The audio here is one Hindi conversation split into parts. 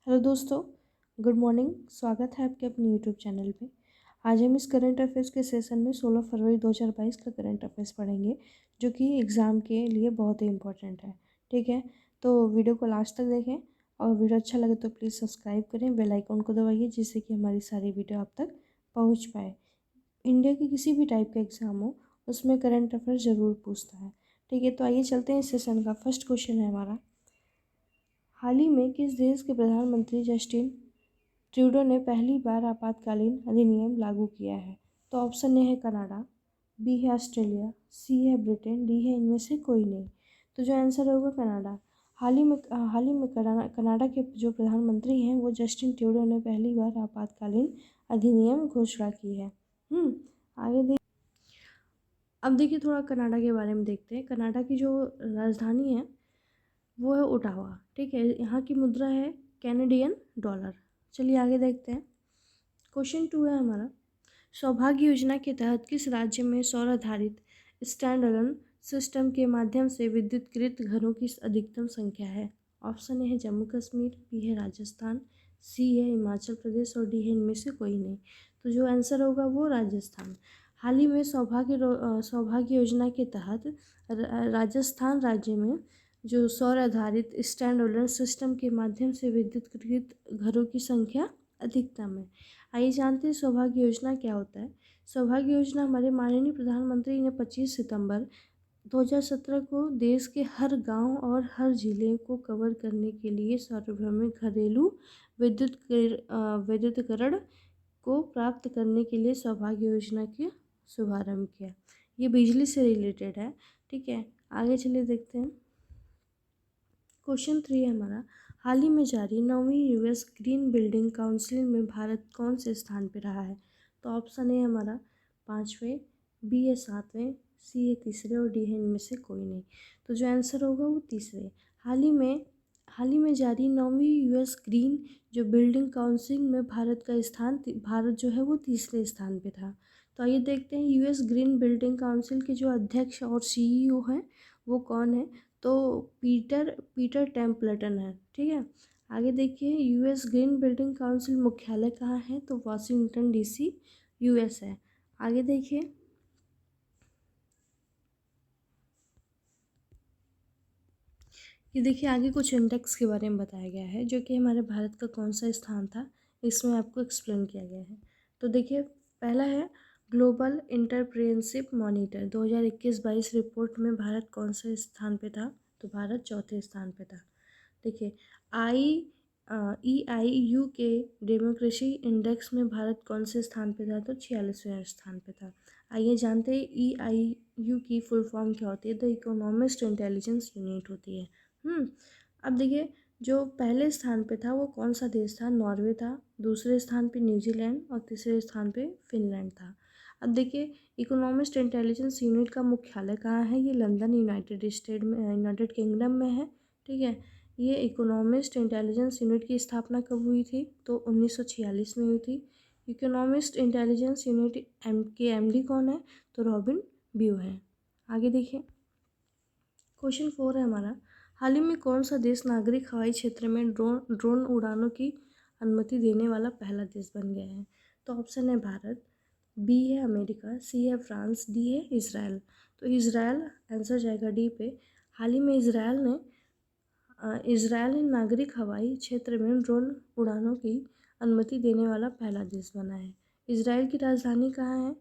हेलो दोस्तों, गुड मॉर्निंग। स्वागत है आपके अपने यूट्यूब चैनल पे। आज हम इस करंट अफेयर्स के सेशन में 16 फरवरी 2022 का करंट अफेयर्स पढ़ेंगे, जो कि एग्ज़ाम के लिए बहुत ही इंपॉर्टेंट है। ठीक है, तो वीडियो को लास्ट तक देखें और वीडियो अच्छा लगे तो प्लीज़ सब्सक्राइब करें, बेल आइकन को दबाइए, जिससे कि हमारी सारी वीडियो आप तक पहुँच पाए। इंडिया की किसी भी टाइप का एग्ज़ाम हो, उसमें करंट अफेयर ज़रूर पूछता है। ठीक है, तो आइए चलते हैं इस सेशन का। फर्स्ट क्वेश्चन है हमारा, हाल ही में किस देश के प्रधानमंत्री जस्टिन ट्रूडो ने पहली बार आपातकालीन अधिनियम लागू किया है? तो ऑप्शन ए है कनाडा, बी है ऑस्ट्रेलिया, सी है ब्रिटेन, डी है इनमें से कोई नहीं। तो जो आंसर होगा कनाडा। हाल ही में कनाडा के जो प्रधानमंत्री हैं वो जस्टिन ट्रूडो ने पहली बार आपातकालीन अधिनियम घोषणा की है। आगे देख अब देखिए, थोड़ा कनाडा के बारे में देखते हैं। कनाडा की जो राजधानी है वो है ओटावा। ठीक है, यहाँ की मुद्रा है कैनेडियन डॉलर। चलिए आगे देखते हैं। क्वेश्चन 2 है हमारा, सौभाग्य योजना के तहत किस राज्य में सौर आधारित स्टैंड अलोन सिस्टम के माध्यम से विद्युतीकृत घरों की अधिकतम संख्या है? ऑप्शन ए है जम्मू कश्मीर, बी है राजस्थान, सी है हिमाचल प्रदेश और डी है इनमें से कोई नहीं। तो जो आंसर होगा वो राजस्थान। हाल ही में सौभाग्य योजना के तहत राजस्थान राज्य में जो सौर आधारित स्टैंड अलोन सिस्टम के माध्यम से विद्युतीकृत घरों की संख्या अधिकतम है। आइए जानते हैं सौभाग्य योजना क्या होता है। सौभाग्य योजना हमारे माननीय प्रधानमंत्री ने 25 सितंबर 2017 को देश के हर गांव और हर जिले को कवर करने के लिए सार्वभौमिक घरेलू विद्युतीकरण को प्राप्त करने के लिए सौभाग्य योजना के शुभारंभ किया। ये बिजली से रिलेटेड है। ठीक है, आगे चलिए देखते हैं। क्वेश्चन 3 है हमारा, हाल ही में जारी 9वीं यूएस ग्रीन बिल्डिंग काउंसिल में भारत कौन से स्थान पर रहा है? तो ऑप्शन ए हमारा 5वें, बी है 7वें, सी है तीसरे और डी है इनमें से कोई नहीं। तो जो आंसर होगा वो तीसरे। हाल ही में जारी 9वीं यूएस ग्रीन जो बिल्डिंग काउंसिल में भारत जो है वो तीसरे स्थान पे था। तो आइए देखते हैं यूएस ग्रीन बिल्डिंग काउंसिल के जो अध्यक्ष और सीईओ हैं वो कौन है। तो पीटर टेम्पल्टन है। ठीक है, आगे देखिए, यूएस ग्रीन बिल्डिंग काउंसिल मुख्यालय कहाँ है? तो वाशिंगटन डीसी यूएस है। आगे देखिए, ये देखिए आगे कुछ इंडेक्स के बारे में बताया गया है, जो कि हमारे भारत का कौन सा स्थान था इसमें आपको एक्सप्लेन किया गया है। तो देखिए, पहला है ग्लोबल इंटरप्रेन्योरशिप मॉनिटर 2021-22 रिपोर्ट में भारत कौन से स्थान पे था? तो भारत चौथे स्थान पे था। देखिए, EIU के डेमोक्रेसी इंडेक्स में भारत कौन से स्थान पे था? तो 46वें स्थान पे था। आइए जानते हैं EIU की फुल फॉर्म क्या होती है। द इकोनॉमिस्ट इंटेलिजेंस यूनिट होती है। अब देखिए, जो पहले स्थान पे था वो कौन सा देश था? नॉर्वे था। दूसरे स्थान पे न्यूजीलैंड और तीसरे स्थान पे फिनलैंड था। अब देखिए, इकोनॉमिस्ट इंटेलिजेंस यूनिट का मुख्यालय कहाँ है? ये लंदन यूनाइटेड किंगडम में है। ठीक है, ये इकोनॉमिस्ट इंटेलिजेंस यूनिट की स्थापना कब हुई थी? तो 1946 में हुई थी। इकोनॉमिस्ट इंटेलिजेंस यूनिट के MD कौन है? तो रॉबिन ब्यू है। आगे देखिए, क्वेश्चन 4 है हमारा, हाल ही में कौन सा देश नागरिक हवाई क्षेत्र में ड्रोन उड़ानों की अनुमति देने वाला पहला देश बन गया है? तो ऑप्शन है भारत, बी है अमेरिका, सी है फ्रांस, डी है इजराइल। तो इजराइल आंसर जाएगा डी पे। हाल ही में इजराइल ने नागरिक हवाई क्षेत्र में ड्रोन उड़ानों की अनुमति देने वाला पहला देश बना है। इजराइल की राजधानी कहाँ है?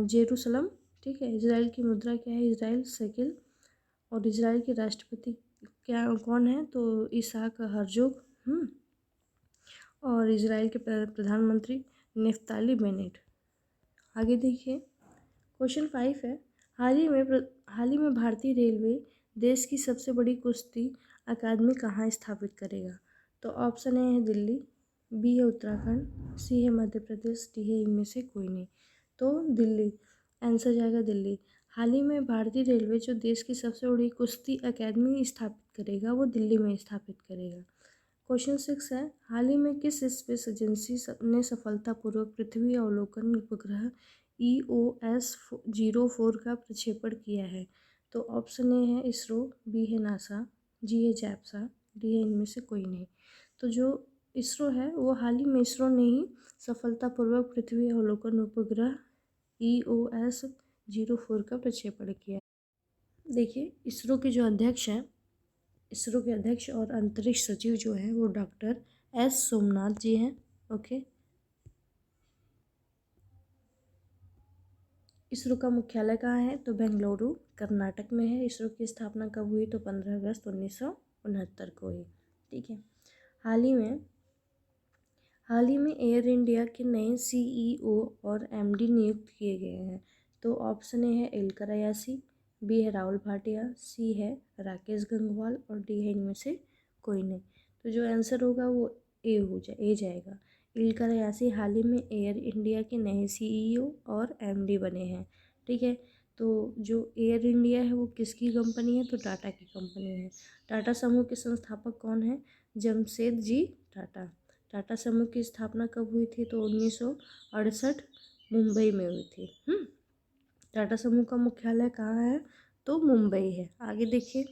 जेरूसलम। ठीक है, इजराइल की मुद्रा क्या है? Israel shekel. और इजराइल के राष्ट्रपति क्या कौन है? तो इसहाक हर्जोग। और इजराइल के प्रधानमंत्री नेफ्ताली बेनेट। आगे देखिए, क्वेश्चन 5 है, हाल ही में भारतीय रेलवे देश की सबसे बड़ी कुश्ती अकादमी कहाँ स्थापित करेगा? तो ऑप्शन ए है दिल्ली, बी है उत्तराखंड, सी है मध्य प्रदेश, डी है इनमें से कोई नहीं। तो दिल्ली आंसर जाएगा दिल्ली। हाल ही में भारतीय रेलवे जो देश की सबसे बड़ी कुश्ती अकादमी स्थापित करेगा वो दिल्ली में स्थापित करेगा। क्वेश्चन 6 है, हाल ही में किस स्पेस एजेंसी ने सफलतापूर्वक पृथ्वी अवलोकन उपग्रह EOS-04 का प्रक्षेपण किया है? तो ऑप्शन ए है इसरो, बी है नासा, जी है जैप्सा, डी है इनमें से कोई नहीं। तो जो इसरो है वो हाल ही में इसरो ने ही सफलतापूर्वक पृथ्वी अवलोकन उपग्रह EOS-04 का प्रक्षेपण किया। देखिए इसरो के अध्यक्ष और अंतरिक्ष सचिव जो हैं वो डॉक्टर S सोमनाथ जी हैं। ओके, इसरो का मुख्यालय कहाँ है? तो बेंगलुरु कर्नाटक में है। इसरो की स्थापना कब हुई? तो 15 अगस्त 1969 को हुई। ठीक है। हाल ही में एयर इंडिया के नए CEO और MD नियुक्त किए गए हैं। तो ऑप्शन ए है एलकर अयासी, बी है राहुल भाटिया, सी है राकेश गंगवाल और डी है इनमें से कोई नहीं। तो जो आंसर होगा वो ए जाएगा। एलकर अयासी हाल ही में एयर इंडिया के नए CEO और MD बने हैं। ठीक है। तो जो एयर इंडिया है वो किसकी कंपनी है? तो टाटा की कंपनी है। टाटा समूह के संस्थापक कौन है? जमशेद जी टाटा। टाटा समूह की स्थापना कब हुई थी? तो 1968 मुंबई में हुई थी। टाटा समूह का मुख्यालय कहाँ है? तो मुंबई है। आगे देखिए,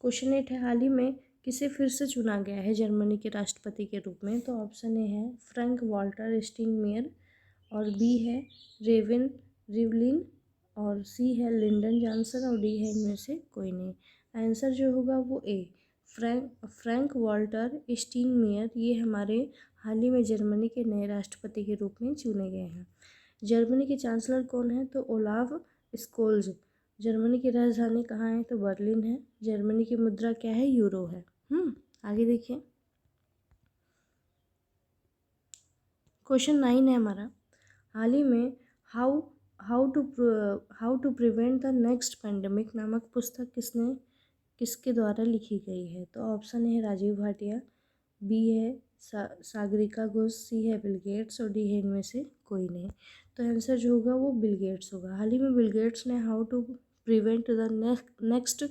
क्वेश्चन 8 है, हाल ही में किसे फिर से चुना गया है जर्मनी के राष्ट्रपति के रूप में? तो ऑप्शन ए है फ्रैंक वॉल्टर स्टीनमेयर, और बी है रेवेन रिवलिन, और सी है लिंडन जॉनसन, और डी है इनमें से कोई नहीं। आंसर जो होगा वो ए फ्रैंक वॉल्टर स्टीनमेयर ये हमारे हाल ही में जर्मनी के नए राष्ट्रपति के रूप में चुने गए हैं। जर्मनी के चांसलर कौन है? तो ओलाफ स्कोल्ज। जर्मनी की राजधानी कहाँ है? तो बर्लिन है। जर्मनी की मुद्रा क्या है? यूरो है। आगे देखिए, क्वेश्चन 9 है हमारा, हाल ही में how to prevent the next pandemic नामक पुस्तक किसके द्वारा लिखी गई है? तो ऑप्शन है राजीव भाटिया, बी है सागरिका घोष, सी है बिल गेट्स, और डी है इनमें से कोई नहीं। तो आंसर जो होगा वो बिल गेट्स होगा। हाल ही में बिल गेट्स ने how to prevent the next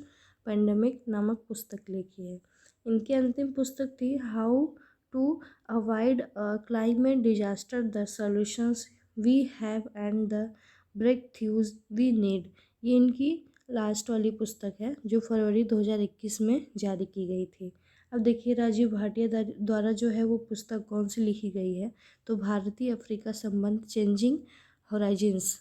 pandemic नामक पुस्तक लिखी है। इनकी अंतिम पुस्तक थी how to avoid climate disaster, the solutions we have and the breakthroughs we need. ये इनकी लास्ट वाली पुस्तक है जो फरवरी 2021 में जारी की गई थी। अब देखिए राजीव भाटिया द्वारा जो है वो पुस्तक कौन सी लिखी गई है? तो भारतीय अफ्रीका संबंध चेंजिंग होराइजन्स।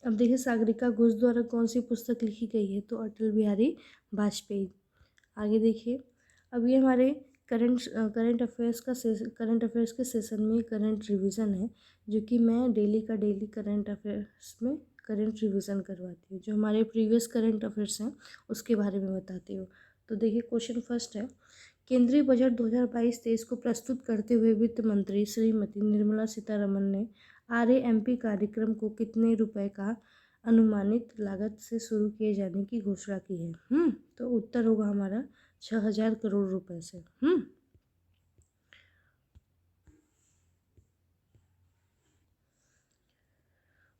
अब देखिए सागरिका घोष द्वारा कौन सी पुस्तक लिखी गई है? तो अटल बिहारी वाजपेयी। आगे देखिए, अब ये हमारे करंट अफेयर्स के सेशन में करंट रिवीजन है जो कि मैं डेली करंट अफेयर्स में करंट रिवीजन करवाती हूँ। जो हमारे प्रीवियस करंट अफेयर्स हैं उसके बारे में बताती हूँ। तो देखिए क्वेश्चन फर्स्ट है, केंद्रीय बजट 2022-23 को प्रस्तुत करते हुए वित्त मंत्री श्रीमती निर्मला सीतारमण ने RAMP कार्यक्रम को कितने रुपए का अनुमानित लागत से शुरू किए जाने की घोषणा की है? तो उत्तर होगा हमारा 6000 करोड़ रुपए से।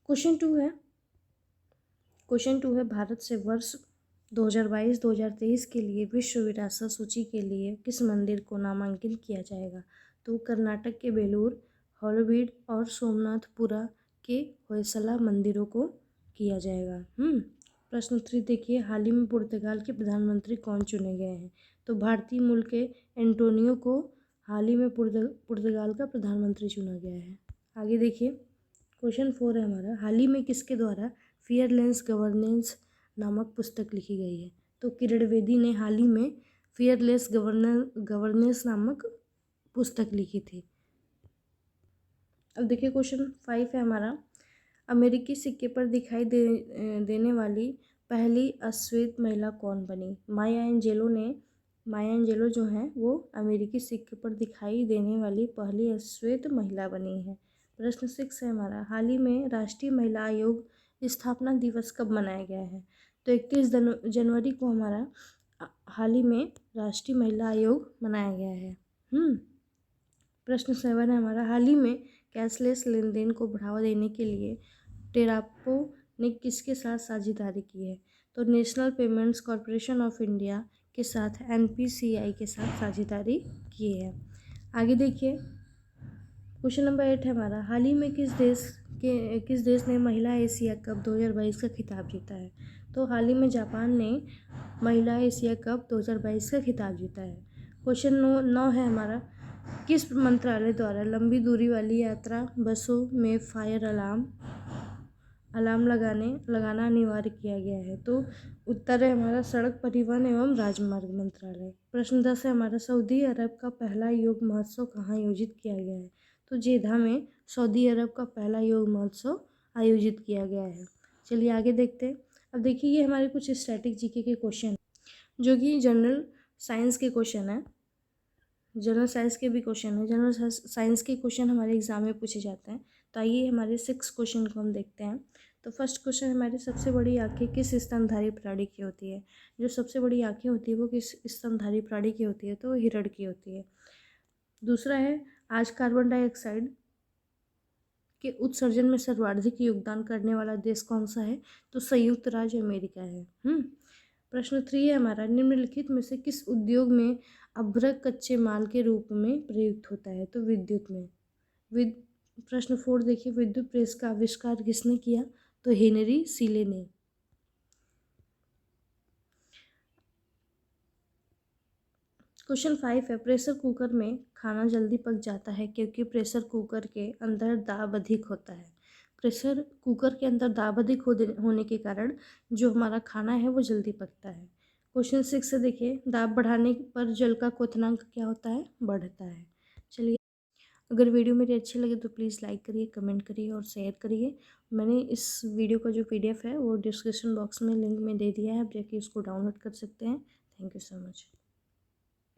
क्वेश्चन टू है भारत से वर्ष 2022-2023 के लिए विश्व विरासत सूची के लिए किस मंदिर को नामांकित किया जाएगा? तो कर्नाटक के बेलूर, हॉलोवीड और सोमनाथपुरा के होयसला मंदिरों को किया जाएगा। प्रश्न 3 देखिए, हाल ही में पुर्तगाल के प्रधानमंत्री कौन चुने गए हैं? तो भारतीय मूल के एंटोनियो को हाल ही में पुर्तगाल का प्रधानमंत्री चुना गया है। आगे देखिए, क्वेश्चन 4 है हमारा, हाल ही में किसके द्वारा फियरलेस गवर्नेंस नामक पुस्तक लिखी गई है? तो किरण बेदी ने हाल ही में फियरलेस गवर्नेंस नामक पुस्तक लिखी थी। अब देखिए क्वेश्चन 5 है हमारा, अमेरिकी सिक्के पर दिखाई देने वाली पहली अश्वेत महिला कौन बनी? माया एंजेलो जो हैं वो अमेरिकी सिक्के पर दिखाई देने वाली पहली अश्वेत महिला बनी है। प्रश्न 6 है हमारा, हाल ही में राष्ट्रीय महिला आयोग स्थापना दिवस कब मनाया गया है? तो 31 जनवरी को हमारा हाल ही में राष्ट्रीय महिला आयोग मनाया गया है। प्रश्न 7 है हमारा, हाल ही में कैशलेस लेन देन को बढ़ावा देने के लिए टेरापो ने किसके साथ साझेदारी की है? तो national payments corporation of India के साथ NPCI के साथ साझेदारी की है। आगे देखिए, क्वेश्चन नंबर 8 है हमारा, हाल ही में किस देश ने महिला एशिया कप 2022 का खिताब जीता है? तो हाल ही में जापान ने महिला एशिया कप 2022 का खिताब जीता है। क्वेश्चन 9 है हमारा, किस मंत्रालय द्वारा लंबी दूरी वाली यात्रा बसों में फायर अलार्म लगाना अनिवार्य किया गया है? तो उत्तर है हमारा सड़क परिवहन एवं राजमार्ग मंत्रालय। प्रश्न 10 है हमारा, सऊदी अरब का पहला योग महोत्सव कहाँ आयोजित किया गया है? तो जेद्दा में सऊदी अरब का पहला योग महोत्सव आयोजित किया गया है। चलिए आगे देखते हैं। अब देखिए ये हमारे कुछ स्टैटिक जीके के क्वेश्चन जो कि जनरल साइंस के क्वेश्चन है। जनरल साइंस के भी क्वेश्चन है। जनरल साइंस के क्वेश्चन हमारे एग्जाम में पूछे जाते हैं। तो आइए हमारे 6 क्वेश्चन को हम देखते हैं। तो फर्स्ट क्वेश्चन हमारी, सबसे बड़ी आंखें किस स्तनधारी प्राणी की होती है? जो सबसे बड़ी आंखें होती है वो किस स्तनधारी प्राणी की होती है? तो हिरण की होती है। दूसरा है, आज कार्बन डाइऑक्साइड के उत्सर्जन में सर्वाधिक योगदान करने वाला देश कौन सा है? तो संयुक्त राज्य अमेरिका है। प्रश्न 3 है हमारा, निम्नलिखित में से किस उद्योग में अभ्रक कच्चे माल के रूप में प्रयुक्त होता है? तो विद्युत में। प्रश्न 4 देखिए, विद्युत प्रेस का आविष्कार किसने किया? तो हेनरी सीले ने। क्वेश्चन 5 है, प्रेशर कुकर में खाना जल्दी पक जाता है क्योंकि प्रेशर कुकर के अंदर दाब अधिक होता है। प्रेशर कुकर के अंदर दाब अधिक होने के कारण जो हमारा खाना है वो जल्दी पकता है। क्वेश्चन 6 से देखिए, दाब बढ़ाने पर जल का क्वथनांक क्या होता है? बढ़ता है। चलिए, अगर वीडियो मेरी अच्छी लगे तो प्लीज़ लाइक करिए, कमेंट करिए और शेयर करिए। मैंने इस वीडियो का जो PDF है वो डिस्क्रिप्शन बॉक्स में लिंक में दे दिया है, आप जाके उसको डाउनलोड कर सकते हैं। Thank you so much.